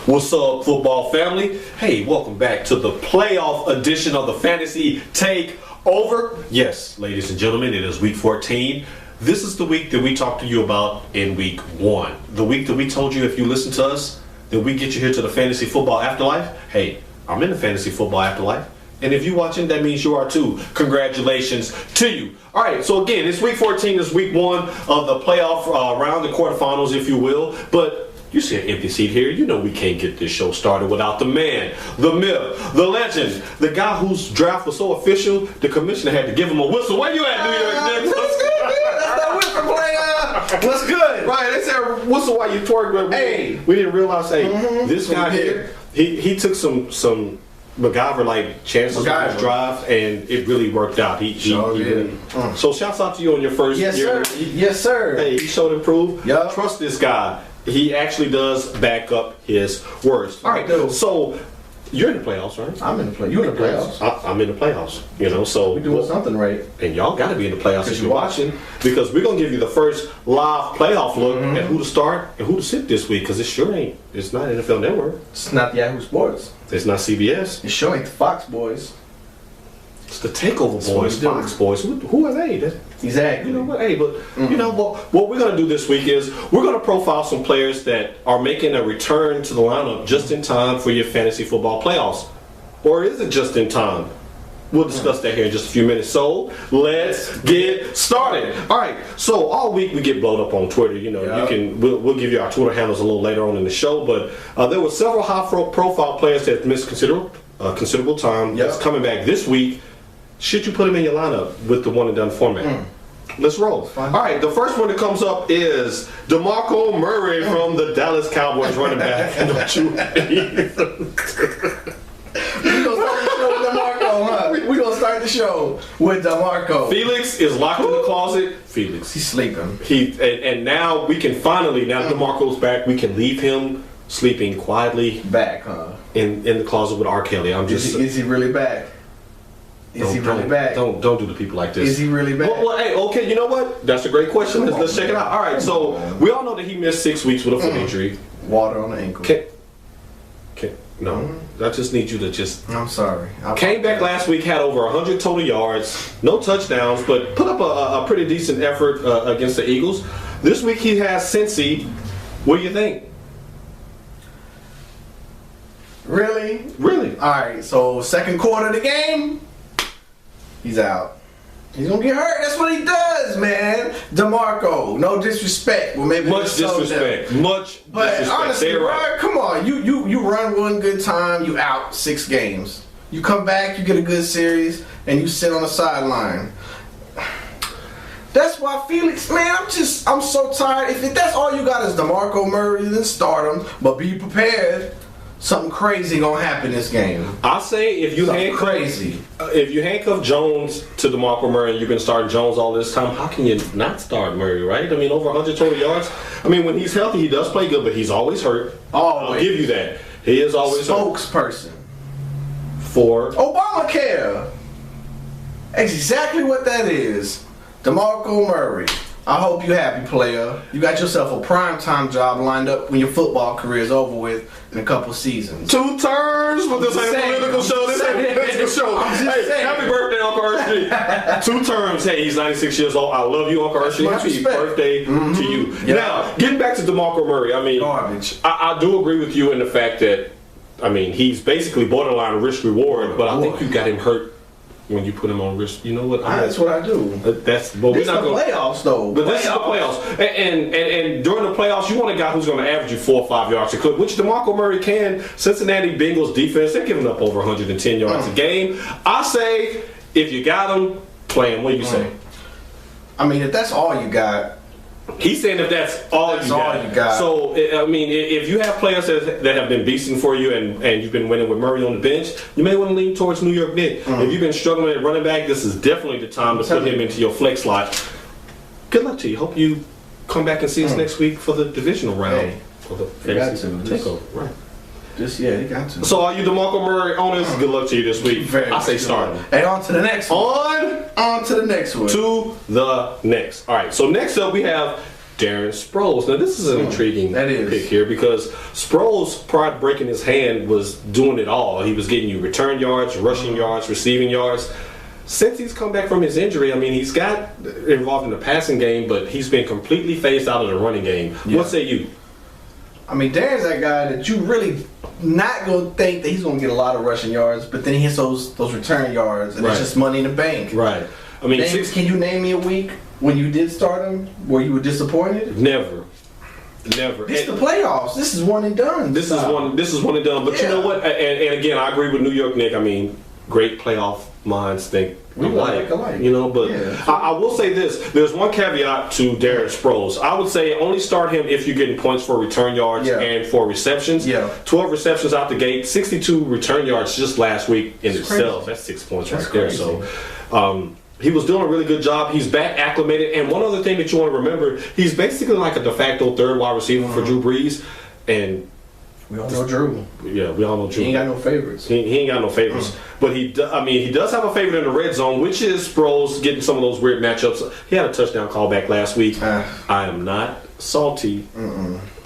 What's up, football family? Hey, welcome back to the playoff edition of the Fantasy Takeover. Yes, ladies and gentlemen, it is week 14. This is the week that we talked to you about in week 1. The week that we told you if you listen to us, that we get you here to the fantasy football afterlife. Hey, I'm in the fantasy football afterlife. And if you're watching, that means you are too. Congratulations to you. All right, so again, it's week 14, it's week 1 of the playoff round, the quarterfinals, if you will. But you see an empty seat here. You know we can't get this show started without the man, the myth, the legend, the guy whose draft was so official, the commissioner had to give him a whistle. Where you at, New York Knicks? What's good, man? That's that whistle player. What's good? Right, they said whistle while you twerk, but we didn't realize, this guy here, he took some MacGyver-like chances on his drive, and it really worked out. He really, so shouts out to you on your first year. Sir. Yes, sir. Hey, he showed improved. Yep. Trust this guy. He actually does back up his words. All right, so you're in the playoffs, right? I'm in the playoffs. You in the playoffs? I'm in the playoffs. You know, so we're doing something right. And y'all got to be in the playoffs if you're watching, because we're gonna give you the first live playoff look at who to start and who to sit this week. Because it sure ain't. It's not NFL Network. It's not Yahoo Sports. It's not CBS. It sure ain't the Fox Boys. It's the TakeOver Boys, Fox Boys. Who are they? Exactly. You know what? Hey, but you know what we're gonna do this week is we're gonna profile some players that are making a return to the lineup just in time for your fantasy football playoffs, or is it just in time? We'll discuss that here in just a few minutes. So let's get started. All right. So all week we get blown up on Twitter. You know, we'll give you our Twitter handles a little later on in the show. But there were several high-profile players that missed considerable time. That's coming back this week. Should you put him in your lineup with the one and done format? Let's roll. All right, the first one that comes up is DeMarco Murray from the Dallas Cowboys running back. Don't you? We're going to start the show with DeMarco. Felix is locked in the closet. Felix. He's sleeping. And now we can finally, now that DeMarco's back, we can leave him sleeping quietly. Back, huh? In the closet with R. Kelly. Is he really back? Is he really back? Don't do the people like this. Is he really back? Well, hey, okay, you know what? That's a great question. Let's check it out. All right, so we all know that he missed 6 weeks with a foot injury. Water on the ankle. No, I just need you to just... I'm sorry. Came back last week, had over 100 total yards, no touchdowns, but put up a pretty decent effort against the Eagles. This week he has Cincy. What do you think? Really? Really? All right, so second quarter of the game, he's out. He's going to get hurt. That's what he does, man. DeMarco. No disrespect. Well, maybe much disrespect. But honestly, right. Come on. You run one good time, you out 6 games. You come back, you get a good series, and you sit on the sideline. That's why Felix, man, I'm so tired. If that's all you got is DeMarco Murray, then start him. But be prepared. Something crazy gonna happen this game. I say if you handcuff Jones to DeMarco Murray and you've been starting Jones all this time, how can you not start Murray, right? I mean, over 100 total yards. I mean, when he's healthy, he does play good, but he's always hurt. I'll give you that. He is always spokesperson for Obamacare. That's exactly what that is. DeMarco Murray. I hope you're happy, player. You got yourself a primetime job lined up when your football career is over with in a couple seasons. 2 terms for this political show. This ain't a political show. Hey, happy birthday, Uncle Hershey. 2 terms. Hey, he's 96 years old. I love you, Uncle Hershey. Happy birthday to you. Yeah. Now, getting back to DeMarco Murray, I mean, garbage. I do agree with you in the fact that, I mean, he's basically borderline risk-reward, but I think you got him hurt when you put him on risk. You know what? That's what I do. This is the playoffs, though. But this is the playoffs. And during the playoffs, you want a guy who's going to average you 4 or 5 yards a clip, which DeMarco Murray can. Cincinnati Bengals defense, they're giving up over 110 yards a game. I say, if you got him, play him. What do you say? I mean, if that's all you got. He's saying if that's all you got. So, I mean, if you have players that have been beasting for you and you've been winning with Murray on the bench, you may want to lean towards New York Knicks. If you've been struggling at running back, this is definitely the time to put him into your flex slot. Good luck to you. Hope you come back and see us next week for the divisional round. For the fantasy takeover. Right. They got to. So are you DeMarco Murray owners? Good luck to you this week. I say start. Hey, on to the next one. On to the next one. To the next. All right, so next up we have Darren Sproles. Now, this is an intriguing pick here because Sproles, prior to breaking his hand, was doing it all. He was getting you return yards, rushing yards, receiving yards. Since he's come back from his injury, I mean, he's got involved in the passing game, but he's been completely phased out of the running game. Yeah. What say you? I mean, Darren's that guy that you really not going to think that he's going to get a lot of rushing yards, but then he hits those return yards, and it's just money in the bank. Right. I mean, can you name me a week when you did start him where you were disappointed? Never. This is the playoffs. This is one and done. This is one and done. But you know what? And again, I agree with New York Nick. I mean, great playoff minds think alike. You know, but I will say this. There's one caveat to Darren Sproles. I would say only start him if you're getting points for return yards and for receptions. 12 receptions out the gate, 62 return yards just last week in itself. That's 6 points right there. So he was doing a really good job. He's back acclimated. And one other thing that you want to remember, he's basically like a de facto third wide receiver for Drew Brees. And we all know Drew. Yeah, we all know Drew. He ain't got no favorites. He ain't got no favorites. But he does have a favorite in the red zone, which is Sproles getting some of those weird matchups. He had a touchdown call back last week. I am not salty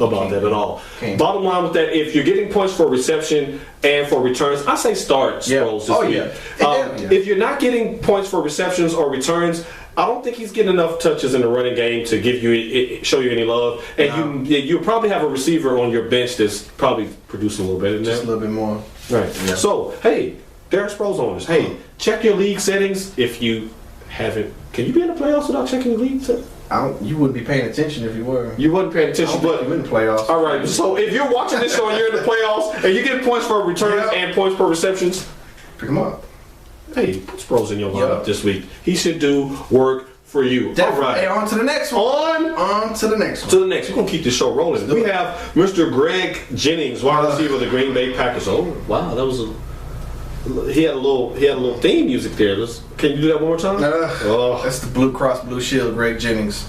about that at all. Bottom line with that, if you're getting points for reception and for returns, I say start Sproles this week. If you're not getting points for receptions or returns, I don't think he's getting enough touches in the running game to show you any love. And you'll probably have a receiver on your bench that's probably producing a little better than that. Just a little bit more. Right. Yeah. So, hey, Darren Sproles owners, hey, check your league settings if you haven't. Can you be in the playoffs without checking your league settings? You wouldn't be paying attention if you were. You wouldn't pay attention, but you in the playoffs. All right. So if you're watching this show and you're in the playoffs and you get points for returns and points per receptions, pick them up. Hey, put Sproles in your lineup this week. He should do work for you. Definitely. All right. Hey, on to the next one. On to the next one. To the next. We're going to keep this show rolling. We have Mr. Greg Jennings, wide receiver of the Green Bay Packers. Oh, wow. That was he had a little theme music there. Can you do that one more time? That's the Blue Cross Blue Shield, Greg Jennings.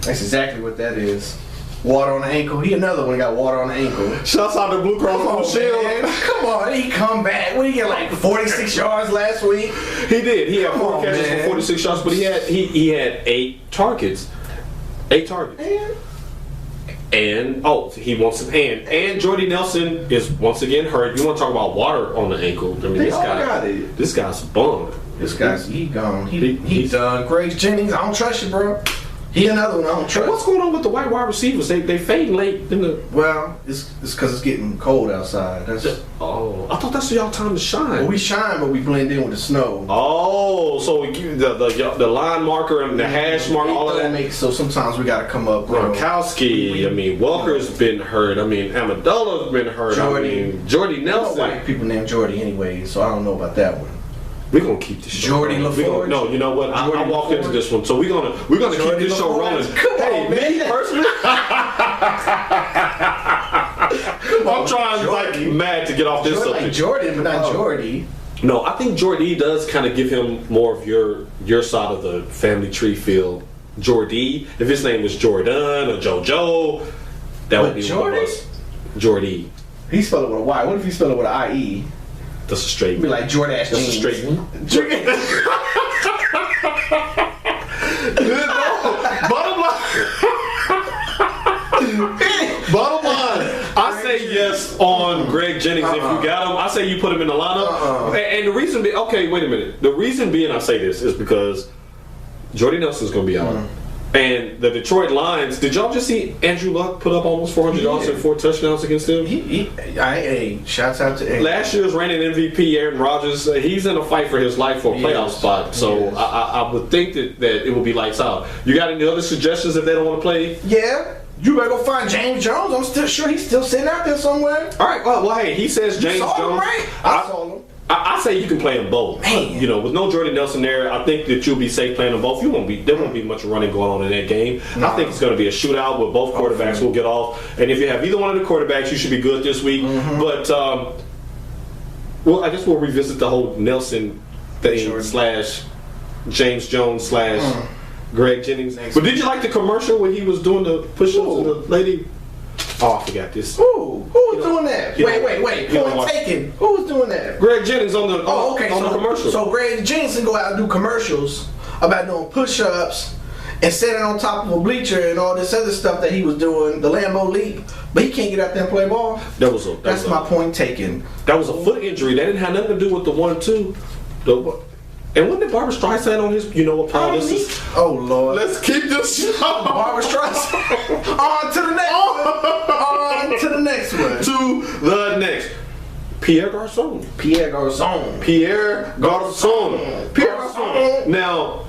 That's exactly what that is. Water on the ankle. He another one got water on the ankle. Shouts out to Blue Cross Blue Shield. Come on, he come back. What, he get like 46 yards last week? He did. He had 4 catches for 46 yards, but he had 8 targets. 8 targets. And he wants an and Jordy Nelson is once again hurt. You want to talk about water on the ankle? I mean, this guy's bummed. He gone. He's done. Greg Jennings, I don't trust you, bro. He another one I don't trust. What's going on with the white wide receivers? They fading late in the. Well, it's because it's getting cold outside. I thought that's y'all time to shine. Well, we shine, but we blend in with the snow. Oh, so we give the line marker and the hash mark, all of that. So sometimes we got to come up. Gronkowski. I mean, Walker's been hurt. I mean, Amendolla's been hurt. Jordy Nelson. White people named Jordy anyway, so I don't know about that one. We're gonna keep this show rolling. No, you know what? I walked into this one, so we're gonna keep this show rolling. Hey, me personally, I'm trying mad to get off this subject. Like Jordan, but not Jordy. No, I think Jordy does kind of give him more of your side of the family tree feel. Jordy, if his name was Jordan or JoJo, that would be one of us. Jordy. He spelled it with a Y. What if he spelled it with an IE? That's a straight. Be like Jordache. That's a straight. Bottom line, I say yes on Greg Jennings. If you got him, I say you put him in the lineup. And the reason being, wait a minute. The reason being I say this is because Jordy Nelson's going to be out. And the Detroit Lions, did y'all just see Andrew Luck put up almost 400 yards and 4 touchdowns against them? Shouts out to last year's reigning MVP, Aaron Rodgers. He's in a fight for his life for a playoff spot. So I would think that it will be lights out. You got any other suggestions if they don't want to play? Yeah. You better go find James Jones. I'm still sure he's still sitting out there somewhere. All right. Well, hey, he says James Jones. Him, right? I saw him. I say you can play them both. Man. You know, with no Jordy Nelson there, I think that you'll be safe playing them both. There won't be much running going on in that game. No. I think it's going to be a shootout where both quarterbacks will get off. And if you have either one of the quarterbacks, you should be good this week. But I guess we'll revisit the whole Nelson thing / James Jones / Greg Jennings. But did you like the commercial when he was doing the push-ups and the lady? Oh, I forgot this. Who was doing that? Wait. Point taken. Who was doing that? Greg Jennings on the the commercial. So Greg Jennings can go out and do commercials about doing push-ups and standing on top of a bleacher and all this other stuff that he was doing, the Lambeau leap, but he can't get out there and play ball. That's my point taken. That was a foot injury. That didn't have nothing to do with the 1-2. And wasn't it Barbara Streisand on his, you know what, Paul, this is... Oh, Lord. Let's keep this show. Barbara Streisand. On to the next one. On to the next one. To the next. Pierre Garçon. Now,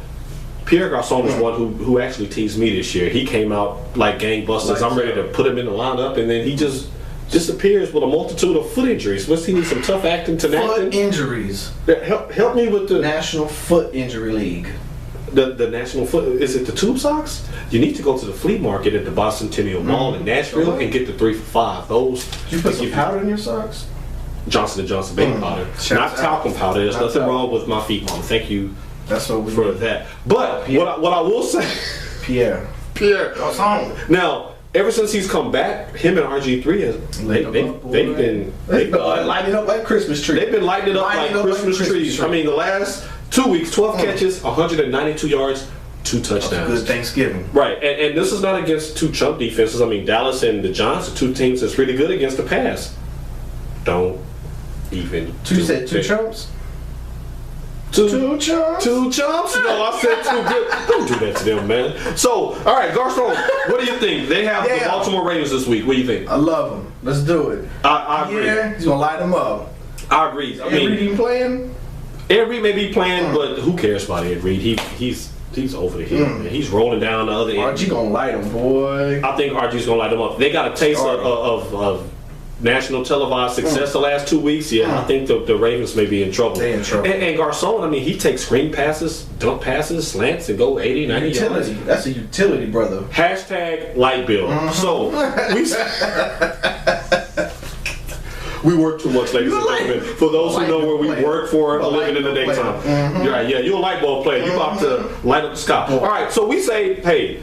Pierre Garçon is one who actually teased me this year. He came out like gangbusters. I'm ready to put him in the lineup, and then he just disappears with a multitude of foot injuries. Must he need some tough acting to Foot injuries. Help me with the National Foot Injury League. The National Foot, is it the tube socks? You need to go to the flea market at the Bicentennial Mall in Nashville and get the 3 for $5. Those. Did you put some powder in your socks? Johnson & Johnson baby powder, not talcum powder. There's nothing wrong with my feet, Mom. Thank you for that. But what I will say, Pierre Garçon. Now, ever since he's come back, him and RG3 they've been lighting up like Christmas trees. They've been lighting it up like Christmas trees. I mean, the last 2 weeks, 12 catches, 192 yards, 2 touchdowns. Good Thanksgiving. Right, and this is not against two chump defenses. I mean, Dallas and the Giants are two teams that's really good against the pass. Don't even. You said two chumps? Two chumps? No, I said two good. Don't do that to them, man. So, all right, Garçon, what do you think? They have the Baltimore Ravens this week. What do you think? I love them. Let's do it. I agree. Yeah, he's going to light them up. I agree. Ed Reed even playing? Ed Reed may be playing, but who cares about Ed Reed? He's over the hill, man. He's rolling down the other end. RG going to light him, boy. I think RG's going to light them up. They got a taste of national televised success the last 2 weeks. I think the Ravens may be in trouble. They're in trouble. And Garçon, I mean, he takes screen passes, dunk passes, slants, and go 80, 90 yards. That's a utility, brother. Hashtag light bill. So, we work too much, ladies and gentlemen. For those who know where we work for a living in the daytime. You're a light bulb player. You're about to light up the sky. All right, so we say, hey,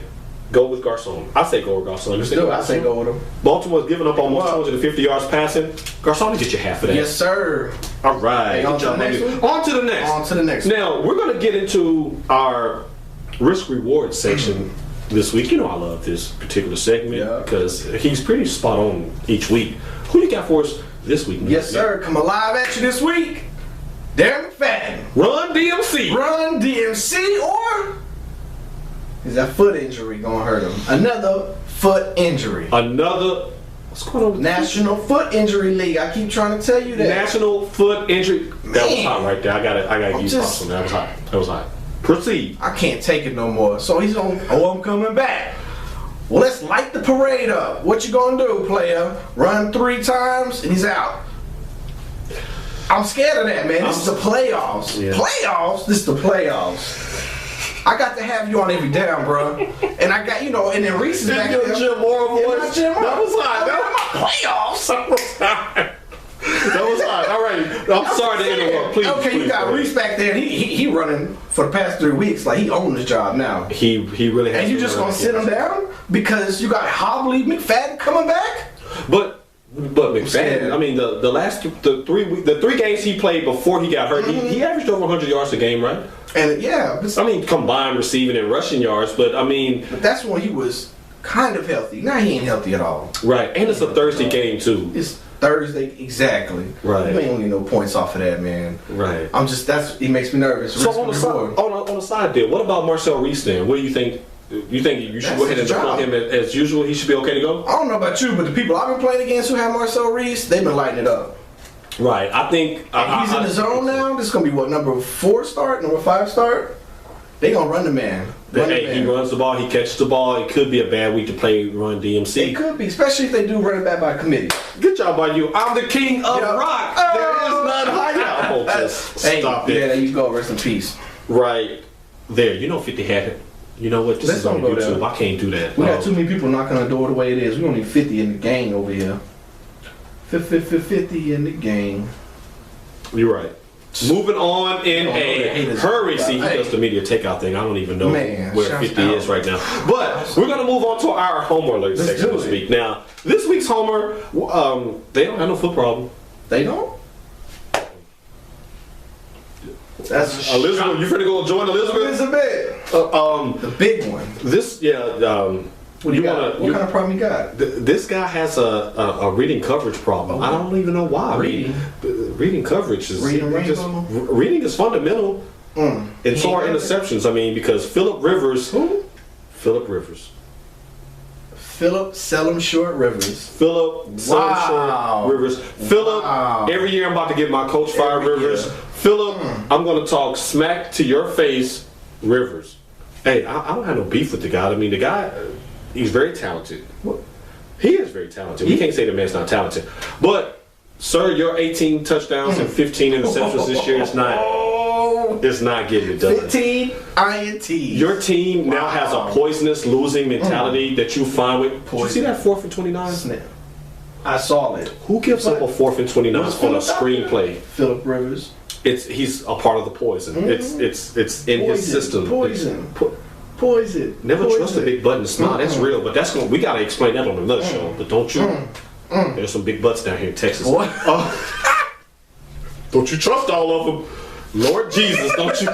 go with Garçon. I say go with Garçon. I say go with him. Baltimore's giving up almost 250 yards passing. Garçon, get your half of that. Yes, sir. All right. On to the next one. On to the next. Now, we're going to get into our risk-reward section this week. You know I love this particular segment because he's pretty spot on each week. Who you got for us this week? Yes, sir. Come alive at you this week. Darren McFadden. Run DMC. Or is that foot injury gonna hurt him? Another foot injury. What's going on with National Foot Injury League? I keep trying to tell you that. National Foot Injury. That was hot right there. I gotta give you props on that. That was hot. Proceed. I can't take it no more. So he's on. Oh, I'm coming back. Well, let's light the parade up. What you gonna do, player? Run 3 times and he's out. I'm scared of that, man. This is the playoffs. Yeah. This is the playoffs. I got to have you on every down, bro. And I got, and then Reese is back there. Jim Moore voice. That was hot. Playoffs. That was hot. All right. I'm sorry to interrupt. Please. Okay, you got Reese back there. He running for the past 3 weeks. Like, he owned his job now. He really has. And you just going to sit him down? Because you got Hobley McFadden coming back? But McFadden, I mean, the 3 games he played before he got hurt, he averaged over 100 yards a game, right? And I mean, combined receiving and rushing yards, but that's when he was kind of healthy. Now he ain't healthy at all. Right, and it's a Thursday game too. It's Thursday, exactly. Right. You ain't gonna get no points off of that, man. Right. It makes me nervous. So on the side deal, what about Marcel Reese then? What do you think? You think you should go ahead and deploy him as usual? He should be okay to go? I don't know about you, but the people I've been playing against who have Marcel Reese, they've been lighting it up. Right. I think he's in the zone now. This is gonna be what, number 4 start, number 5 start. They gonna run the man. He runs the ball. He catches the ball. It could be a bad week to play run DMC. It could be, especially if they do run it back by committee. Good job by you. I'm the king of rock. There is none higher. Stop it. Yeah, there you go. Rest in peace. Right there. 50 had it. You know what? This is on YouTube. I can't do that. We got too many people knocking on the door the way it is. We don't need 50 in the gang over here. 50 in the gang. You're right. Moving on in a hurry. See, he does the media takeout thing. I don't even know where 50 is right now. But we're going to move on to our Homer Alert section this week. Now, this week's Homer, they don't have no foot problem. They don't? That's Elizabeth. You finna go join Elizabeth? Elizabeth. The big one. This, What kind of problem you got? This guy has a reading coverage problem. I don't even know why. Reading? I mean, reading coverage is Reading is fundamental. And so are interceptions. I mean, because Philip Rivers. Who? Philip Rivers. Philip Selim Short Rivers. Philip Selim Short Rivers. Philip. Every year I'm about to get my coach fired. Rivers. Philip. I'm going to talk smack to your face, Rivers. Hey, I don't have no beef with the guy. I mean, the guy. He's very talented. He is very talented. We can't say the man's not talented. But, sir, your 18 touchdowns and 15 interceptions this year is not getting it done. 15 INTs. Your team now has a poisonous losing mentality that you find with. Did you see that 4th and 29? Snap. I saw it. Who gives up a 4th and 29 on a screenplay? Philip Rivers. He's a part of the poison. It's in his system. Poison. Never trust a big butt in the smile. That's real, but we gotta explain that on another show. But don't you? There's some big butts down here in Texas. Don't you trust all of them? Lord Jesus, don't you?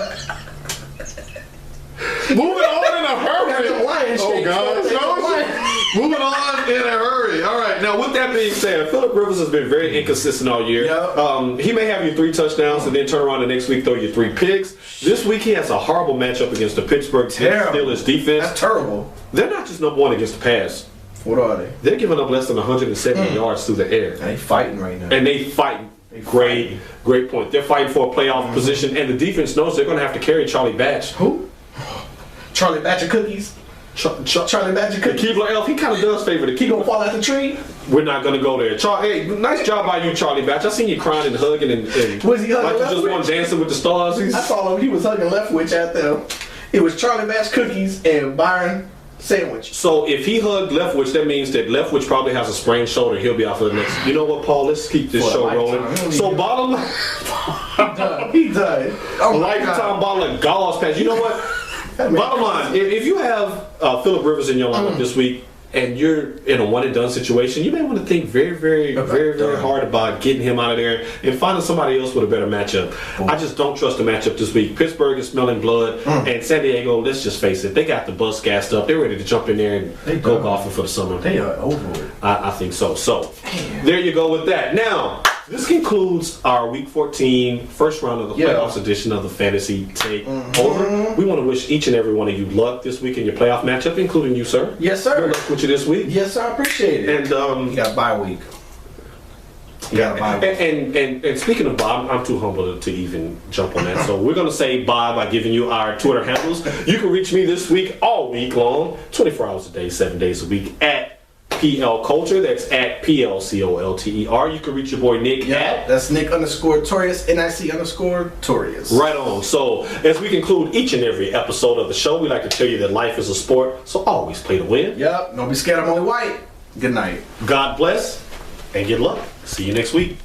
Moving on in a hurry. Oh God, moving on in a hurry. All right. Now, with that being said, Philip Rivers has been very inconsistent all year. He may have you 3 touchdowns and then turn around the next week throw you 3 picks. This week he has a horrible matchup against the Pittsburgh Steelers defense. That's terrible. They're not just number 1 against the pass. What are they? They're giving up less than 170 yards through the air. They fighting right now. And they fighting. Great point. They're fighting for a playoff position, and the defense knows they're going to have to carry Charlie Batch. Who? Charlie Batch of cookies. Charlie Batch of cookies. The Keebler Elf. He kind of does favor the Keebler. He gonna fall out the tree? We're not going to go there. Hey, nice job by you, Charlie Batch. I seen you crying and hugging and was he hugging like you Leftwich? just won Dancing with the Stars. I saw him. He was hugging Leftwich out there. It was Charlie Batch cookies and Byron sandwich. So if he hugged Leftwich, that means that Leftwich probably has a sprained shoulder. He'll be out for the next. You know what, Paul? Let's keep this show rolling. So bottom line, he done. Oh, lifetime bottle of Gauze patch. You know what? Bottom line, if you have Philip Rivers in your lineup this week and you're in a one and done situation, you may want to think very hard about getting him out of there and finding somebody else with a better matchup. I just don't trust the matchup this week. Pittsburgh is smelling blood, and San Diego, let's just face it, they got the bus gassed up. They're ready to jump in there and go golfing for the summer. They are over it. I think so. So there you go with that. Now, this concludes our Week 14 first round of the playoffs edition of the Fantasy Takeover. We want to wish each and every one of you luck this week in your playoff matchup, including you, sir. Yes, sir. Good luck with you this week. Yes, sir. I appreciate it. And you got a bye week. You got a bye week. And speaking of Bob, I'm too humble to even jump on that. So we're going to say bye by giving you our Twitter handles. You can reach me this week all week long, 24 hours a day, 7 days a week at PL Culture. That's at PLCOLTER. You can reach your boy Nick at. That's Nick_Torius, NIC_Torius. Right on. So as we conclude each and every episode of the show, we like to tell you that life is a sport, so always play to win. Yep. Don't be scared. I'm only white. Good night. God bless and good luck. See you next week.